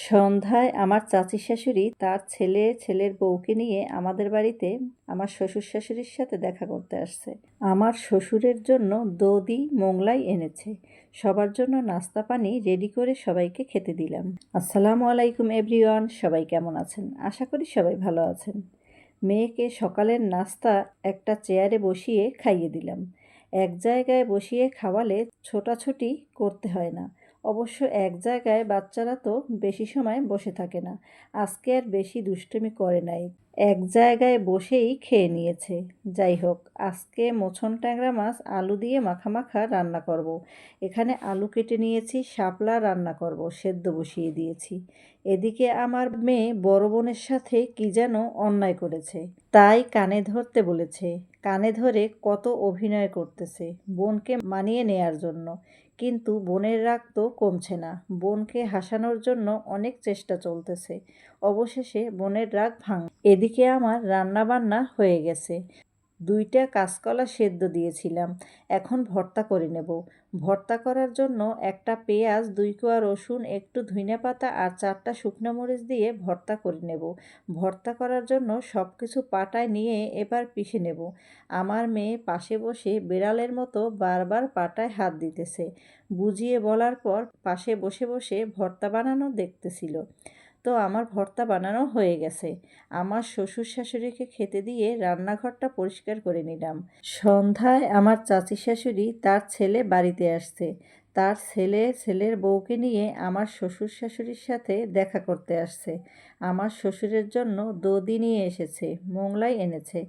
সন্ধ্যায় আমার চাচি শাশুড়ি তার ছেলের বউকে নিয়ে আমাদের বাড়িতে আমার শ্বশুর শাশুড়ির সাথে দেখা করতে আসছে। আমার শ্বশুরের জন্য দধি মোগলাই এনেছে। সবার জন্য নাস্তা পানি রেডি করে সবাইকে খেতে দিলাম। আসসালামু আলাইকুম এভরিওয়ান, সবাই কেমন আছেন? আশা করি সবাই ভালো আছেন। মেয়েকে সকালের নাস্তা একটা চেয়ারে বসিয়ে খাইয়ে দিলাম। এক জায়গায় বসিয়ে খাওয়ালে ছোটাছুটি করতে হয় না। অবশ্য এক জায়গায় বাচ্চারা তো বেশি সময় বসে থাকে না। আজকে আর বেশি দুষ্টুমি করে নাই, এক জায়গায় বসেই খেয়ে নিয়েছে। যাই হোক, আজকে মোছন ট্যাংরা মাছ আলু দিয়ে মাখা রান্না করব। এখানে আলু কেটে নিয়েছি, শাপলা রান্না করব, সেদ্ধ বসিয়ে দিয়েছি। এদিকে আমার মেয়ে বড় বোনের সাথে কি যেন অন্যায় করেছে, তাই কানে ধরতে বলেছে। কানে ধরে কত অভিনয় করতেছে বোনকে মানিয়ে নেয়ার জন্য, কিন্তু বোনের রাগ তো কমছে না। বোনকে হাসানোর জন্য অনেক চেষ্টা চলতেছে। অবশেষে বোনের রাগ এদিকে আমার রান্না বান্না হয়ে গেছে। 2টা কাঁচকলা সেদ্ধ দিয়েছিলাম, এখন ভর্তা করে নেব। ভর্তা করার জন্য একটা পেঁয়াজ, 2 কোয়া রসুন, একটু ধনিয়াপাতা আর 4টা শুকনো মরিচ দিয়ে ভর্তা করে নেব। ভর্তা করার জন্য সব কিছু পাটায় নিয়ে এবার পিষে নেব। আমার মেয়ে পাশে বসে বিড়ালের মতো বারবার পাটায় হাত দিতেছে। বুঝিয়ে বলার পর পাশে বসে বসে ভর্তা বানানো দেখতেছিল। তো আমার ভর্তা বানানো হয়ে গেছে। আমার শ্বশুর শাশুড়িকে খেতে দিয়ে রান্নাঘরটা পরিষ্কার করে নিলাম। সন্ধ্যায় আমার চাচি শাশুড়ি তার ছেলে বাড়িতে আসছে। তার ছেলের বউকে নিয়ে আমার শ্বশুর শাশুড়ির সাথে দেখা করতে আসছে। আমার শ্বশুরের জন্য দধি নিয়ে এসেছে, মোগলাই এনেছে।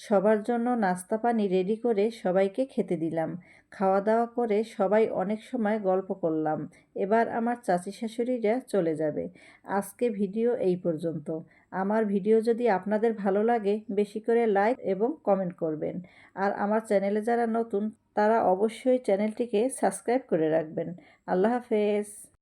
সবার জন্য নাস্তা পানি রেডি করে সবাইকে খেতে দিলাম। খাওয়া দাওয়া করে সবাই অনেক সময় গল্প করলাম। এবার আমার চাচি শাশুড়িরা চলে যাবে। আজকে ভিডিও এই পর্যন্ত। আমার ভিডিও যদি আপনাদের ভালো লাগে বেশি করে লাইক এবং কমেন্ট করবেন। আর আমার চ্যানেলে যারা নতুন তারা অবশ্যই চ্যানেলটিকে সাবস্ক্রাইব করে রাখবেন। আল্লাহ হাফেজ।